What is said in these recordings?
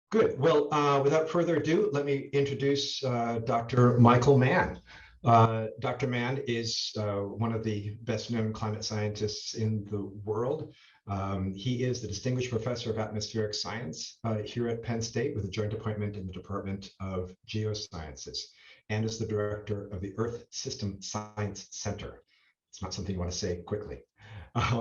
Good. Well, without further ado, let me introduce Dr. Michael Mann. Dr. Mann is one of the best known climate scientists in the world. He is the Distinguished Professor of Atmospheric Science here at Penn State with a joint appointment in the Department of Geosciences and is the director of the Earth System Science Center. It's not something you want to say quickly.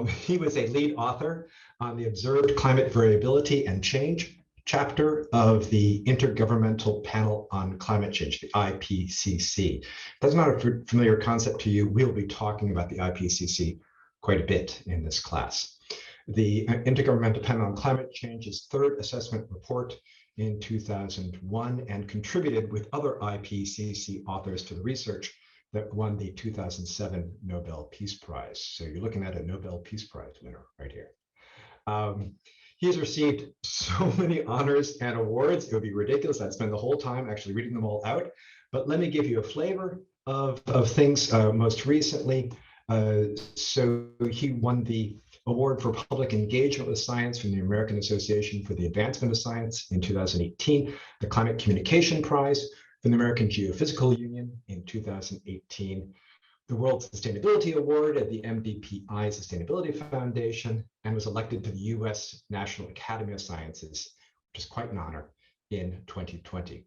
He was a lead author on the Observed Climate Variability and Change chapter of the Intergovernmental Panel on Climate Change, the IPCC. If that's not a familiar concept to you, we'll be talking about the IPCC quite a bit in this class. The Intergovernmental Panel on Climate Change's third assessment report in 2001 and contributed with other IPCC authors to the research that won the 2007 Nobel Peace Prize. So you're looking at a Nobel Peace Prize winner right here. He has received so many honors and awards, it would be ridiculous. I'd spend the whole time actually reading them all out. But let me give you a flavor of things most recently. So he won the Award for Public Engagement with Science from the American Association for the Advancement of Science in 2018, the Climate Communication Prize from the American Geophysical Union in 2018, the World Sustainability Award at the MDPI Sustainability Foundation, and was elected to the US National Academy of Sciences, which is quite an honor, in 2020.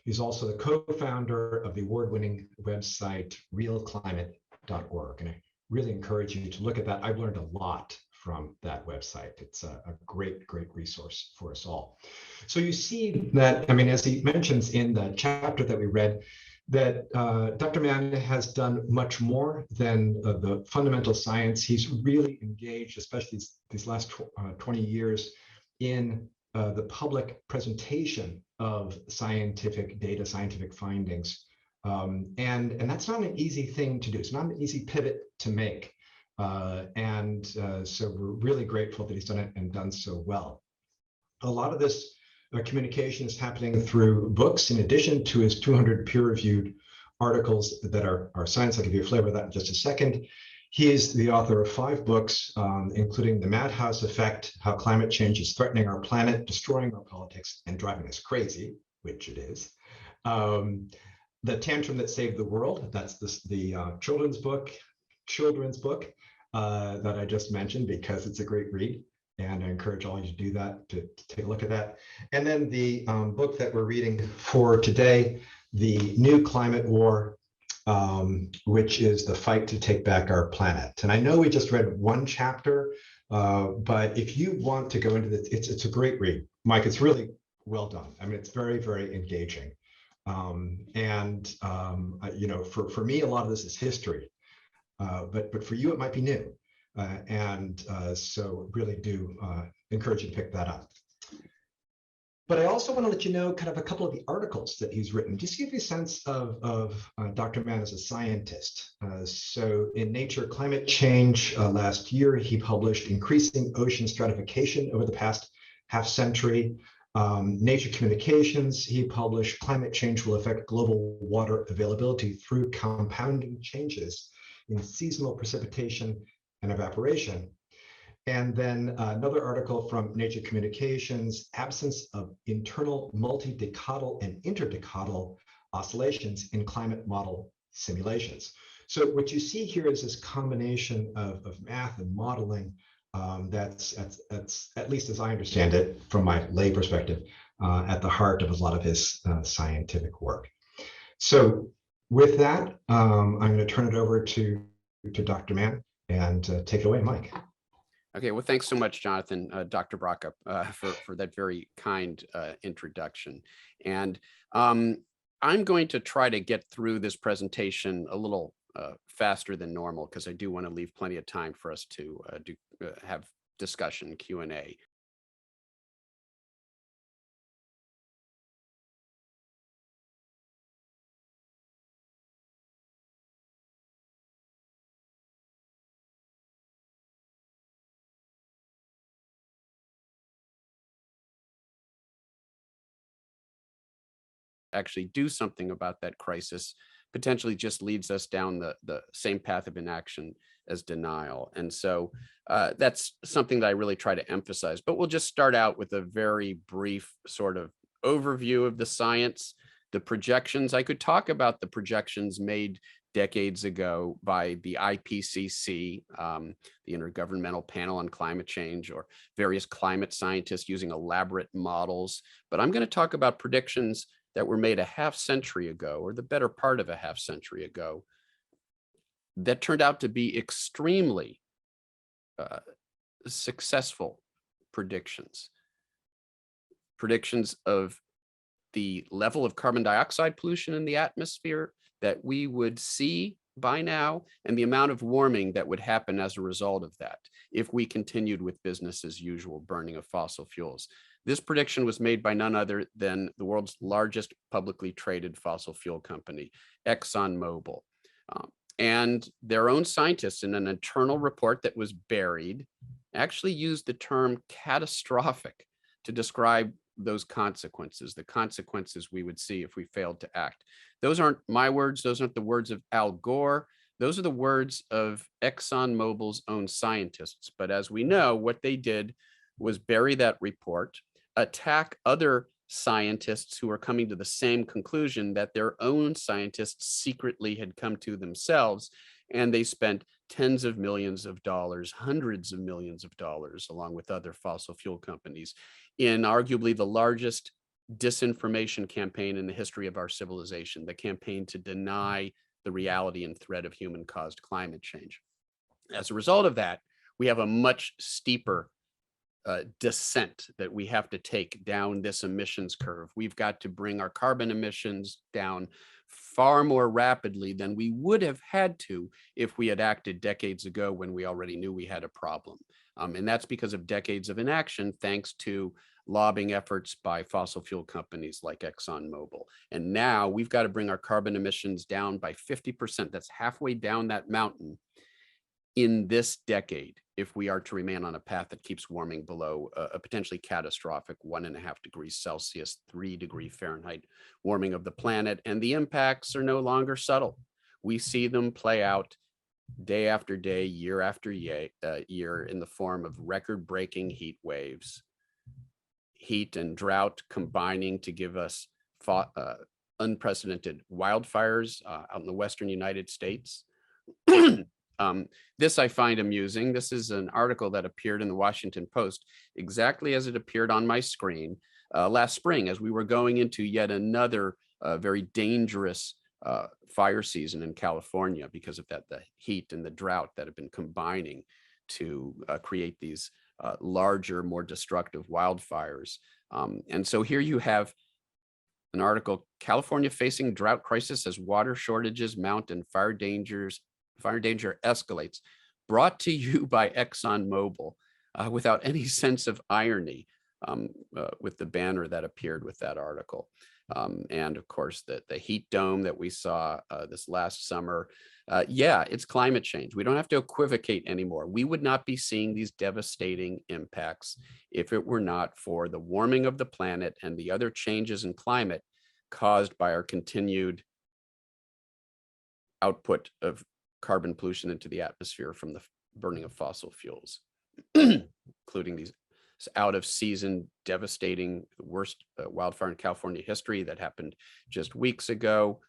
He's also the co-founder of the award-winning website realclimate.org, and I really encourage you to look at that. I've learned a lot from that website. It's a great resource for us all. So you see that, I mean, as he mentions in the chapter that we read, that Dr. Mann has done much more than the fundamental science. He's really engaged, especially these last 20 years, in the public presentation of scientific data, scientific findings. And that's not an easy thing to do. It's not an easy pivot to make. So we're really grateful that he's done it and done so well. A lot of this communication is happening through books, in addition to his 200 peer-reviewed articles that are science. I'll give you a flavor of that in just a second. He is the author of 5 books, including The Madhouse Effect, How Climate Change is Threatening Our Planet, Destroying Our Politics, and Driving Us Crazy, which it is. The Tantrum That Saved the World, that's the children's book that I just mentioned, because it's a great read. And I encourage all of you to do that, to take a look at that. And then the book that we're reading for today, The New Climate War, which is the fight to take back our planet. And I know we just read one chapter, but if you want to go into this, it's a great read. Mike, it's really well done. I mean, it's very engaging. You know, for me, a lot of this is history, but for you, it might be new. So really do encourage you to pick that up. But I also want to let you know kind of a couple of the articles that he's written, just to give you a sense of Dr. Mann as a scientist. So in Nature Climate Change last year, he published Increasing Ocean Stratification Over the Past Half Century. Nature Communications, he published Climate Change Will Affect Global Water Availability Through Compounding Changes in Seasonal Precipitation and Evaporation. And then another article from Nature Communications, Absence of Internal Multi-Decadal and Interdecadal Oscillations in Climate Model Simulations. So what you see here is this combination of math and modeling that's at least as I understand it from my lay perspective, at the heart of a lot of his scientific work. So with that, I'm going to turn it over to Dr. Mann. And take it away, Mike. Okay, well, thanks so much, Jonathan, Dr. Brockopp, for that very kind introduction. And I'm going to try to get through this presentation a little faster than normal, because I do want to leave plenty of time for us to have discussion, Q&A. Actually do something about that crisis potentially just leads us down the same path of inaction as denial. And so that's something that I really try to emphasize. But we'll just start out with a very brief sort of overview of the science, the projections. I could talk about the projections made decades ago by the IPCC, the Intergovernmental Panel on Climate Change, or various climate scientists using elaborate models. But I'm going to talk about predictions that were made a half century ago, or the better part of a half century ago, that turned out to be extremely successful predictions. Predictions of the level of carbon dioxide pollution in the atmosphere that we would see by now, and the amount of warming that would happen as a result of that if we continued with business as usual burning of fossil fuels. This prediction was made by none other than the world's largest publicly traded fossil fuel company, ExxonMobil. And their own scientists, in an internal report that was buried, actually used the term catastrophic to describe those consequences, the consequences we would see if we failed to act. Those aren't my words. Those aren't the words of Al Gore. Those are the words of ExxonMobil's own scientists. But as we know, what they did was bury that report, attack other scientists who are coming to the same conclusion that their own scientists secretly had come to themselves, and they spent tens of millions of dollars, hundreds of millions of dollars, along with other fossil fuel companies, in arguably the largest disinformation campaign in the history of our civilization, the campaign to deny the reality and threat of human-caused climate change. As a result of that, we have a much steeper descent that we have to take down this emissions curve. We've got to bring our carbon emissions down far more rapidly than we would have had to if we had acted decades ago when we already knew we had a problem. And that's because of decades of inaction, thanks to lobbying efforts by fossil fuel companies like ExxonMobil. And now we've got to bring our carbon emissions down by 50%. That's halfway down that mountain in this decade, if we are to remain on a path that keeps warming below a potentially catastrophic 1.5 degrees Celsius, 3 degree Fahrenheit warming of the planet. And the impacts are no longer subtle. We see them play out day after day, year after year in the form of record-breaking heat waves, heat and drought combining to give us unprecedented wildfires out in the Western United States. This I find amusing. This is an article that appeared in the Washington Post exactly as it appeared on my screen last spring, as we were going into yet another very dangerous fire season in California because of the heat and the drought that have been combining to create these larger, more destructive wildfires. And so here you have an article, California facing drought crisis as water shortages mount and fire danger escalates, brought to you by ExxonMobil, without any sense of irony, with the banner that appeared with that article. And of course, the heat dome that we saw this last summer. Yeah, it's climate change. We don't have to equivocate anymore. We would not be seeing these devastating impacts if it were not for the warming of the planet and the other changes in climate caused by our continued output of carbon pollution into the atmosphere from the burning of fossil fuels, including these out of season, devastating, worst wildfire in California history that happened just weeks ago.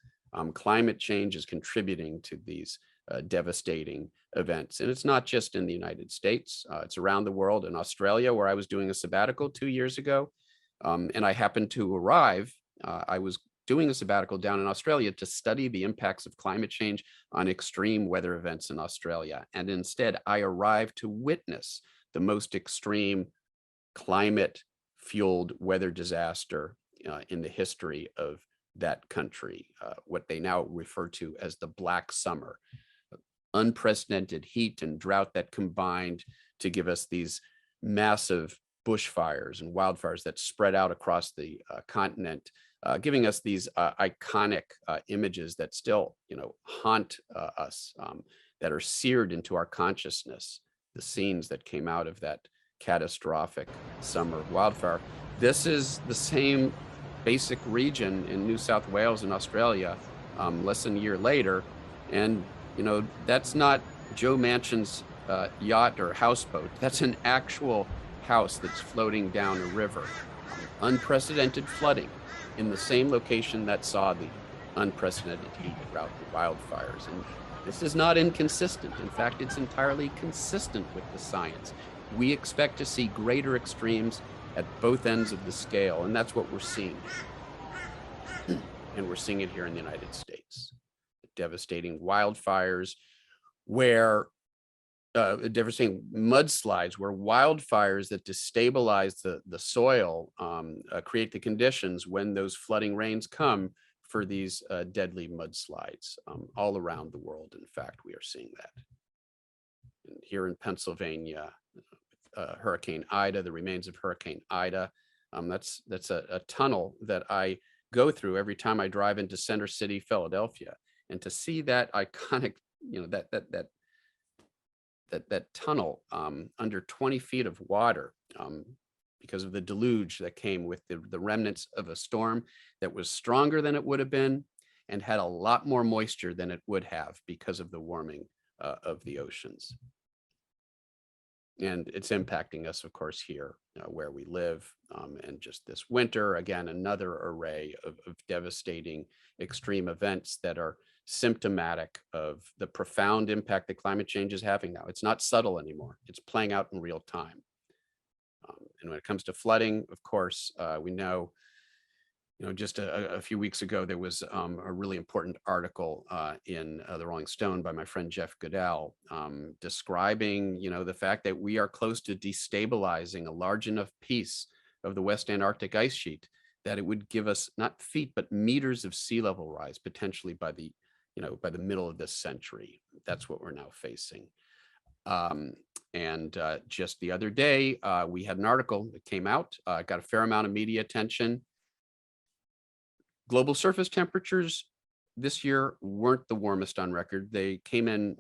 Climate change is contributing to these devastating events. And it's not just in the United States, it's around the world. In Australia, where I was doing a sabbatical 2 years ago, and I happened to arrive, I was doing a sabbatical down in Australia to study the impacts of climate change on extreme weather events in Australia. And instead, I arrived to witness the most extreme climate-fueled weather disaster in the history of that country, what they now refer to as the Black Summer. Unprecedented heat and drought that combined to give us these massive bushfires and wildfires that spread out across the continent, giving us these iconic images that still, haunt us, that are seared into our consciousness, the scenes that came out of that catastrophic summer wildfire. This is the same basic region in New South Wales in Australia less than a year later. And, that's not Joe Manchin's yacht or houseboat. That's an actual house that's floating down a river. Unprecedented flooding in the same location that saw the unprecedented heat, drought, and wildfires. And this is not inconsistent. In fact, it's entirely consistent with the science. We expect to see greater extremes at both ends of the scale, and that's what we're seeing. And we're seeing it here in the United States. Devastating wildfires where devastating mudslides, where wildfires that destabilize the soil create the conditions when those flooding rains come for these deadly mudslides all around the world. In fact, we are seeing that. And here in Pennsylvania, Hurricane Ida, the remains of Hurricane Ida, that's a tunnel that I go through every time I drive into Center City, Philadelphia, and to see that iconic, that tunnel under 20 feet of water because of the deluge that came with the remnants of a storm that was stronger than it would have been and had a lot more moisture than it would have because of the warming of the oceans. And it's impacting us, of course, here where we live. And just this winter, again, another array of devastating extreme events that are symptomatic of the profound impact that climate change is having now. It's not subtle anymore. It's playing out in real time. And when it comes to flooding, of course, we know, just a few weeks ago, there was a really important article in the Rolling Stone by my friend Jeff Goodell describing, the fact that we are close to destabilizing a large enough piece of the West Antarctic ice sheet that it would give us not feet, but meters of sea level rise, potentially by the middle of this century. That's what we're now facing. And just the other day, we had an article that came out, got a fair amount of media attention. Global surface temperatures this year weren't the warmest on record. They came in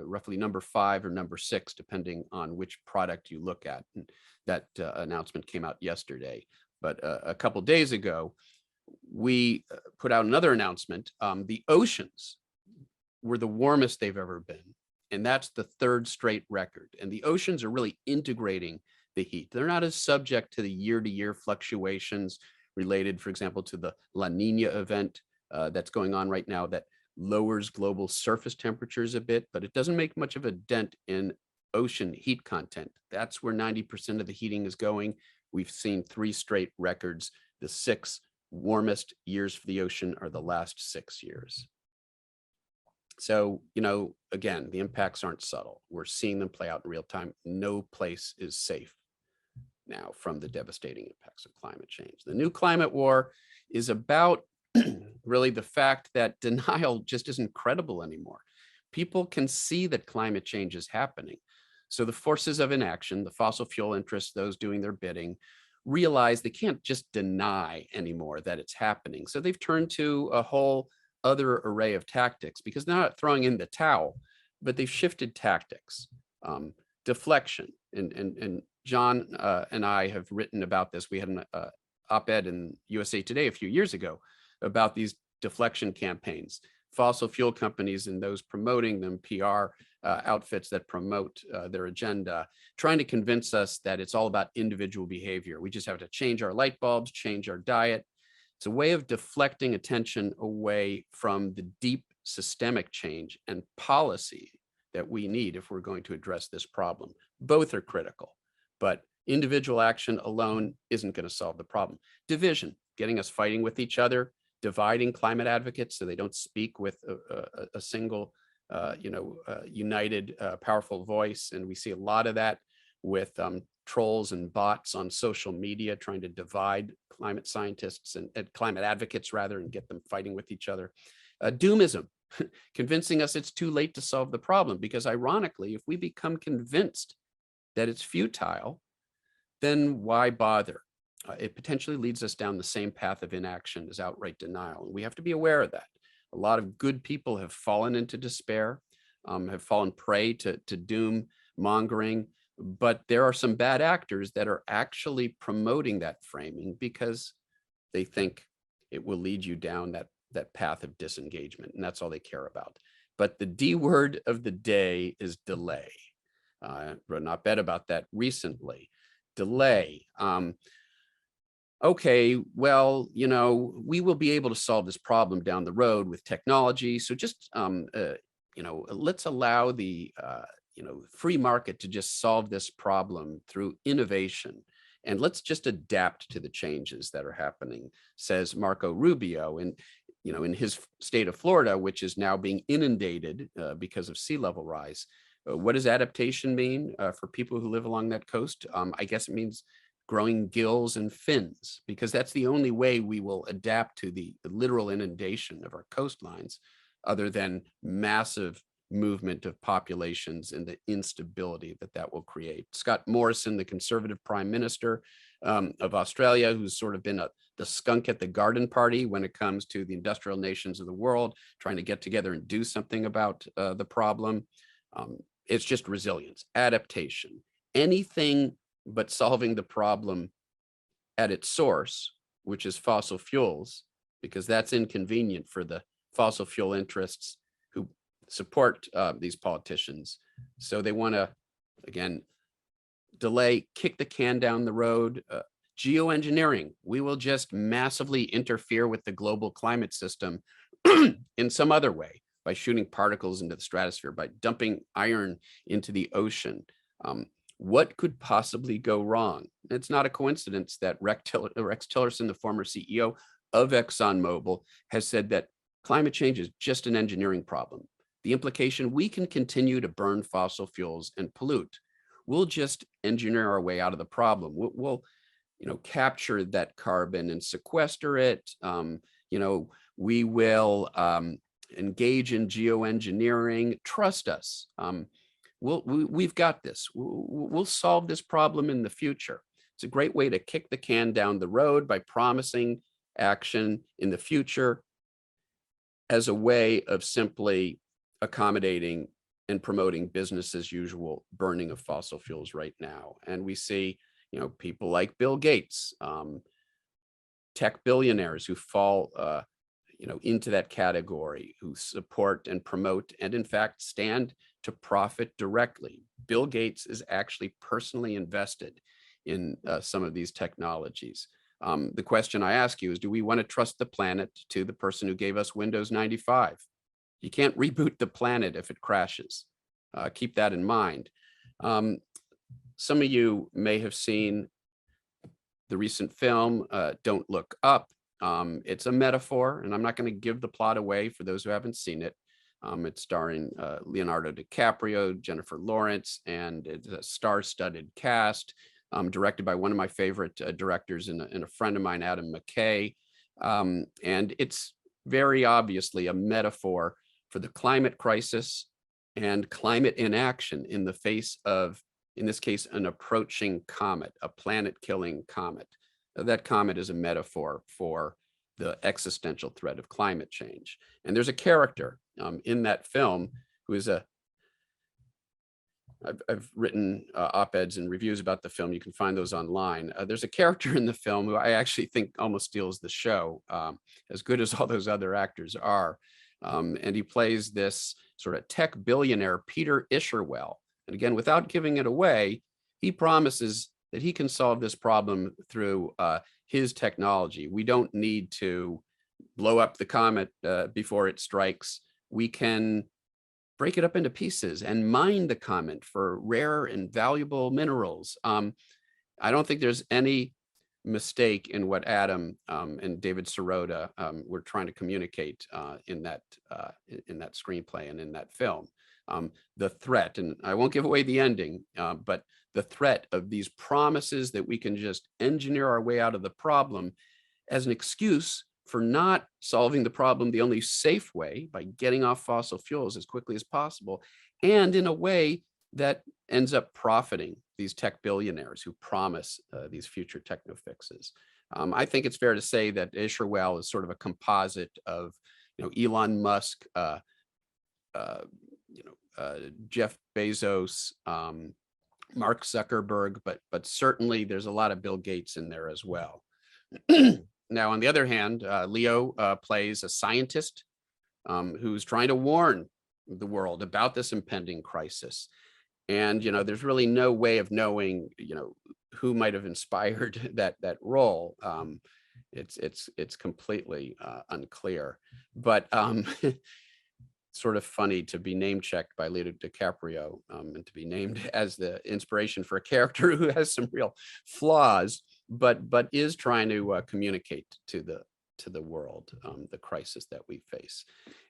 roughly number 5 or number 6, depending on which product you look at. And that announcement came out yesterday. But a couple days ago, we put out another announcement. The oceans were the warmest they've ever been. And that's the 3rd straight record. And the oceans are really integrating the heat. They're not as subject to the year-to-year fluctuations related, for example, to the La Nina event that's going on right now that lowers global surface temperatures a bit, but it doesn't make much of a dent in ocean heat content. That's where 90% of the heating is going. We've seen 3 straight records. The 6 warmest years for the ocean are the last 6 years. So, again, the impacts aren't subtle. We're seeing them play out in real time. No place is safe now from the devastating impacts of climate change. The new climate war is about really the fact that denial just isn't credible anymore. People can see that climate change is happening. So the forces of inaction, the fossil fuel interests, those doing their bidding, realize they can't just deny anymore that it's happening. So they've turned to a whole other array of tactics because they're not throwing in the towel, but they've shifted tactics, deflection. And John and I have written about this. We had an op-ed in USA Today a few years ago about these deflection campaigns, fossil fuel companies and those promoting them, PR outfits that promote their agenda, trying to convince us that it's all about individual behavior. We just have to change our light bulbs, change our diet. It's a way of deflecting attention away from the deep systemic change and policy that we need if we're going to address this problem. Both are critical, but individual action alone isn't going to solve the problem. Division, getting us fighting with each other, dividing climate advocates so they don't speak with a single, united, powerful voice. And we see a lot of that with trolls and bots on social media trying to divide climate scientists and climate advocates rather, and get them fighting with each other. Doomism, convincing us it's too late to solve the problem, because ironically, if we become convinced that it's futile, then why bother? It potentially leads us down the same path of inaction as outright denial. And we have to be aware of that. A lot of good people have fallen into despair, have fallen prey to doom mongering, but there are some bad actors that are actually promoting that framing because they think it will lead you down that that path of disengagement, and that's all they care about. But the D word of the day is delay. I wrote an op-ed about that recently. Delay. Okay, well, we will be able to solve this problem down the road with technology. So just, let's allow the, free market to just solve this problem through innovation. And let's just adapt to the changes that are happening, says Marco Rubio. And, in his state of Florida, which is now being inundated because of sea level rise. What does adaptation mean for people who live along that coast? I guess it means growing gills and fins, because that's the only way we will adapt to the literal inundation of our coastlines, other than massive movement of populations and the instability that will create. Scott Morrison, the conservative prime minister of Australia, who's sort of been the skunk at the garden party when it comes to the industrial nations of the world, trying to get together and do something about the problem. It's just resilience, adaptation, anything but solving the problem at its source, which is fossil fuels, because that's inconvenient for the fossil fuel interests who support these politicians. So they want to, again, delay, kick the can down the road. Geoengineering, we will just massively interfere with the global climate system in some other way, by shooting particles into the stratosphere, by dumping iron into the ocean. What could possibly go wrong? It's not a coincidence that Rex Tillerson, the former CEO of ExxonMobil, has said that climate change is just an engineering problem. The implication, we can continue to burn fossil fuels and pollute. We'll just engineer our way out of the problem. We'll capture that carbon and sequester it. We will engage in geoengineering. Trust us. We've got this. We'll solve this problem in the future. It's a great way to kick the can down the road by promising action in the future as a way of simply accommodating and promoting business as usual burning of fossil fuels right now. And we see, people like Bill Gates, tech billionaires who fall into that category, who support and promote and in fact stand to profit directly. Bill Gates is actually personally invested in some of these technologies. The question I ask you is, do we want to trust the planet to the person who gave us Windows 95? You can't reboot the planet if it crashes. Keep that in mind. Some of you may have seen the recent film, Don't Look Up. It's a metaphor, and I'm not going to give the plot away for those who haven't seen it. It's starring Leonardo DiCaprio, Jennifer Lawrence, and it's a star-studded cast, directed by one of my favorite directors and a friend of mine, Adam McKay. And it's very obviously a metaphor for the climate crisis and climate inaction in the face of, in this case, an approaching comet, a planet-killing comet. That comet is a metaphor for the existential threat of climate change. And there's a character in that film who is I've written op-eds and reviews about the film. You can find those online. There's a character in the film who I actually think almost steals the show, as good as all those other actors are. And he plays this sort of tech billionaire, Peter Isherwell. And again, without giving it away, he promises that he can solve this problem through his technology. We don't need to blow up the comet before it strikes. We can break it up into pieces and mine the comet for rare and valuable minerals. I don't think there's any mistake in what Adam and David Sirota were trying to communicate in that screenplay and in that film. The threat, and I won't give away the ending, but the threat of these promises that we can just engineer our way out of the problem as an excuse for not solving the problem the only safe way, by getting off fossil fuels as quickly as possible, and in a way that ends up profiting these tech billionaires who promise these future techno fixes. I think it's fair to say that Isherwell is sort of a composite of, Elon Musk, Jeff Bezos, Mark Zuckerberg, but certainly there's a lot of Bill Gates in there as well. Now, on the other hand, Leo plays a scientist who's trying to warn the world about this impending crisis. And, there's really no way of knowing, who might have inspired that role. It's completely unclear, but sort of funny to be name checked by Leo DiCaprio and to be named as the inspiration for a character who has some real flaws, but is trying to communicate to the world the crisis that we face.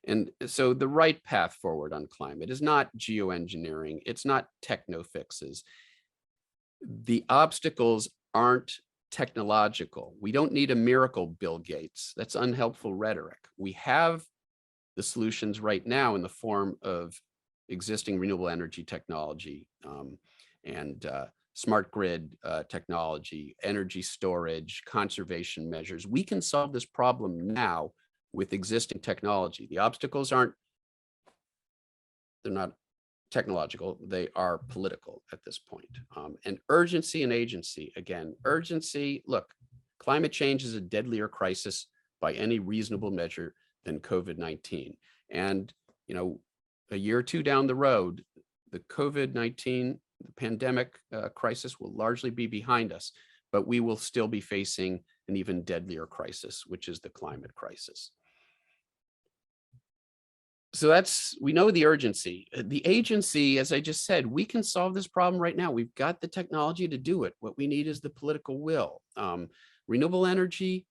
And so the right path forward on climate is not geoengineering, it's not techno fixes. The obstacles aren't technological. We don't need a miracle Bill Gates. That's unhelpful rhetoric. We have the solutions right now in the form of existing renewable energy technology and smart grid technology, energy storage, conservation measures. We can solve this problem now with existing technology. The obstacles they're not technological, they are political at this point. And urgency and agency, again, urgency, look, climate change is a deadlier crisis by any reasonable measure than COVID-19. And, a year or two down the road, the COVID-19, the pandemic crisis will largely be behind us, but we will still be facing an even deadlier crisis, which is the climate crisis. So we know the urgency. The agency, as I just said, we can solve this problem right now. We've got the technology to do it. What we need is the political will. Renewable energy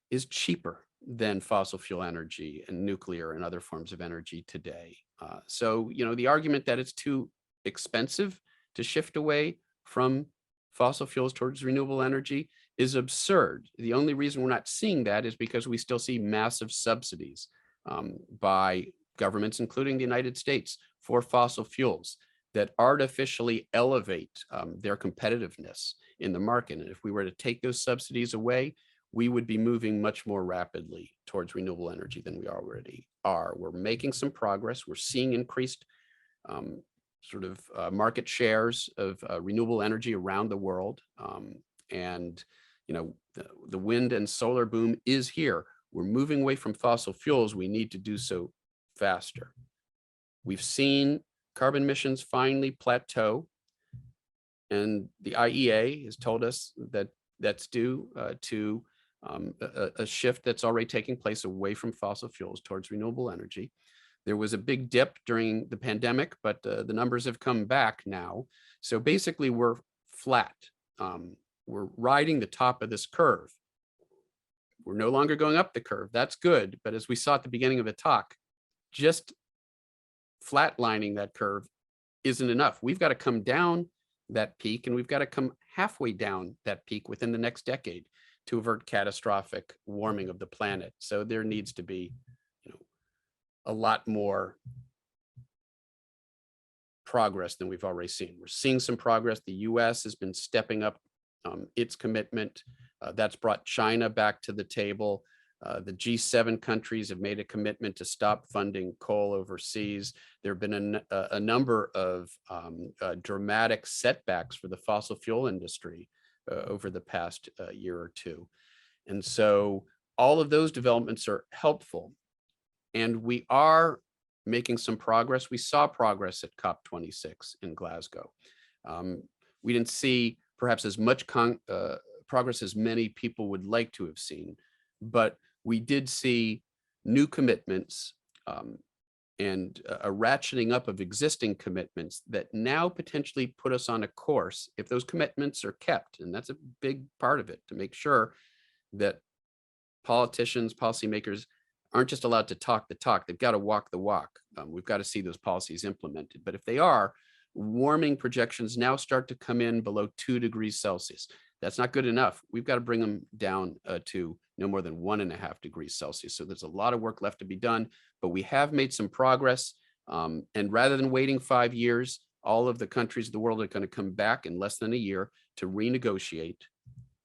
is cheaper than fossil fuel energy and nuclear and other forms of energy today. So, the argument that it's too expensive to shift away from fossil fuels towards renewable energy is absurd. The only reason we're not seeing that is because we still see massive subsidies by governments, including the United States, for fossil fuels that artificially elevate their competitiveness in the market. And if we were to take those subsidies away, we would be moving much more rapidly towards renewable energy than we already are. We're making some progress. We're seeing increased market shares of renewable energy around the world. And, the wind and solar boom is here. We're moving away from fossil fuels. We need to do so faster. We've seen carbon emissions finally plateau, and the IEA has told us that that's due to a shift that's already taking place away from fossil fuels towards renewable energy. There was a big dip during the pandemic, but the numbers have come back now. So basically we're flat. We're riding the top of this curve. We're no longer going up the curve. That's good. But as we saw at the beginning of the talk, just flatlining that curve isn't enough. We've got to come down that peak, and we've got to come halfway down that peak within the next decade to avert catastrophic warming of the planet. So there needs to be, a lot more progress than we've already seen. We're seeing some progress. The US has been stepping up its commitment. That's brought China back to the table. The G7 countries have made a commitment to stop funding coal overseas. There have been a number of dramatic setbacks for the fossil fuel industry over the past year or two. And so all of those developments are helpful. And we are making some progress. We saw progress at COP26 in Glasgow. We didn't see perhaps as much progress as many people would like to have seen, but we did see new commitments and a ratcheting up of existing commitments that now potentially put us on a course, if those commitments are kept. And that's a big part of it, to make sure that politicians, policymakers aren't just allowed to talk the talk, they've got to walk the walk. We've got to see those policies implemented. But if they are, warming projections now start to come in below 2 degrees Celsius. That's not good enough. We've got to bring them down to no more than 1.5 degrees Celsius. So there's a lot of work left to be done, but we have made some progress. And rather than waiting 5 years, all of the countries of the world are going to come back in less than a year to renegotiate.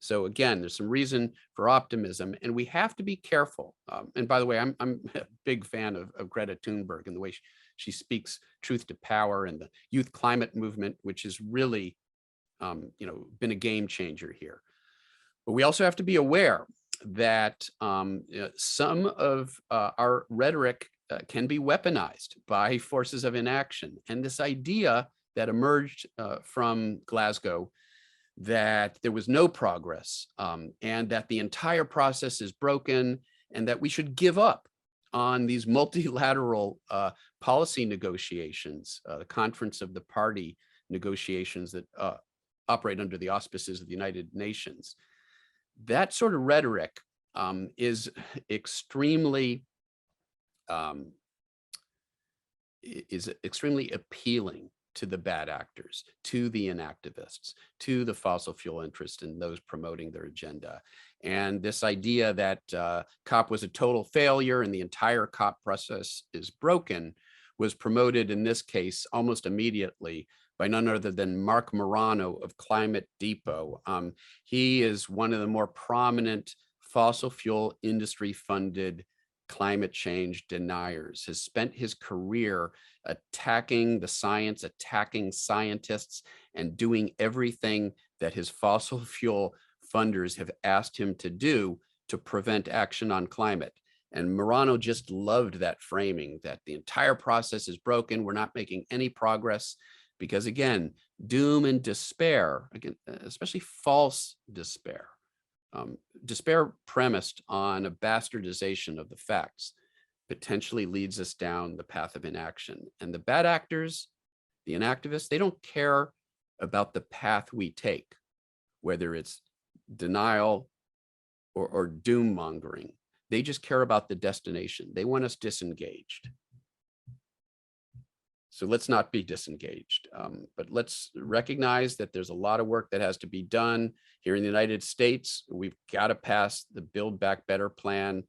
So again, there's some reason for optimism, and we have to be careful. And by the way, I'm a big fan of Greta Thunberg and the way she speaks truth to power, and the youth climate movement, which has really been a game changer here. But we also have to be aware that some of our rhetoric can be weaponized by forces of inaction. And this idea that emerged from Glasgow, that there was no progress and that the entire process is broken and that we should give up on these multilateral policy negotiations, the Conference of the Party negotiations that operate under the auspices of the United Nations. That sort of rhetoric is extremely appealing to the bad actors, to the inactivists, to the fossil fuel interests and those promoting their agenda. And this idea that COP was a total failure and the entire COP process is broken was promoted in this case almost immediately by none other than Mark Morano of Climate Depot. He is one of the more prominent fossil fuel industry funded climate change deniers, has spent his career attacking the science, attacking scientists, and doing everything that his fossil fuel funders have asked him to do to prevent action on climate. And Morano just loved that framing, that the entire process is broken, we're not making any progress, because again, doom and despair, again, especially false despair, despair premised on a bastardization of the facts, potentially leads us down the path of inaction. And the bad actors, the inactivists, they don't care about the path we take, whether it's denial or doom mongering. They just care about the destination. They want us disengaged. So let's not be disengaged, but let's recognize that there's a lot of work that has to be done here in the United States. We've got to pass the Build Back Better plan.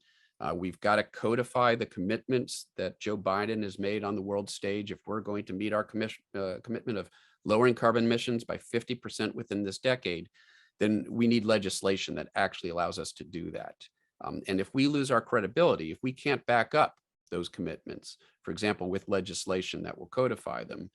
We've got to codify the commitments that Joe Biden has made on the world stage. If we're going to meet our commitment of lowering carbon emissions by 50% within this decade, then we need legislation that actually allows us to do that. And if we lose our credibility, if we can't back up those commitments, for example, with legislation that will codify them,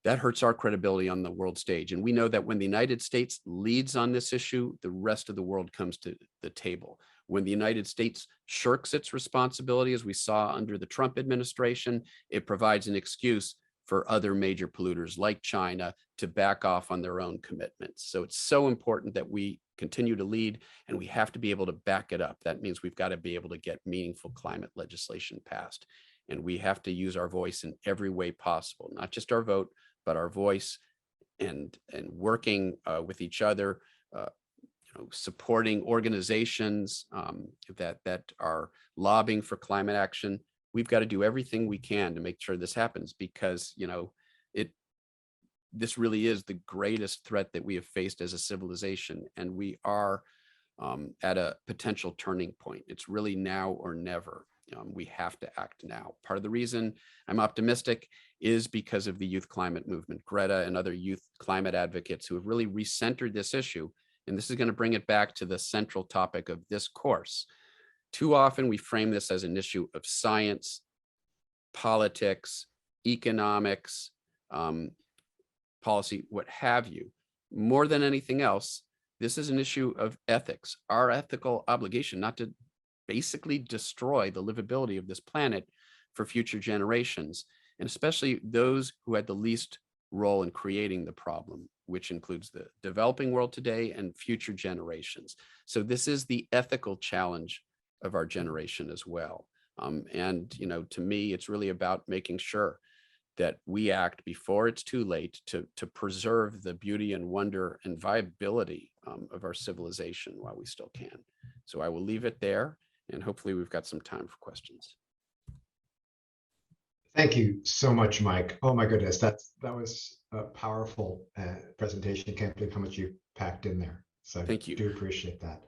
that hurts our credibility on the world stage. And we know that when the United States leads on this issue, the rest of the world comes to the table. When the United States shirks its responsibility, as we saw under the Trump administration, it provides an excuse for other major polluters like China to back off on their own commitments. So it's so important that we continue to lead, and we have to be able to back it up. That means we've got to be able to get meaningful climate legislation passed. And we have to use our voice in every way possible, not just our vote, but our voice and working with each other, supporting organizations that are lobbying for climate action. We've got to do everything we can to make sure this happens, because this really is the greatest threat that we have faced as a civilization, and we are at a potential turning point. It's really now or never. We have to act now. Part of the reason I'm optimistic is because of the youth climate movement, Greta and other youth climate advocates who have really recentered this issue. And this is going to bring it back to the central topic of this course. Too often we frame this as an issue of science, politics, economics, policy, what have you. More than anything else, this is an issue of ethics, our ethical obligation not to basically destroy the livability of this planet for future generations, and especially those who had the least role in creating the problem, which includes the developing world today and future generations. So this is the ethical challenge of our generation as well. And to me, it's really about making sure that we act before it's too late to preserve the beauty and wonder and viability of our civilization while we still can. So I will leave it there, and hopefully we've got some time for questions. Thank you so much, Mike. Oh my goodness, that was a powerful presentation. Can't believe how much you packed in there. So Thank you. Do appreciate that.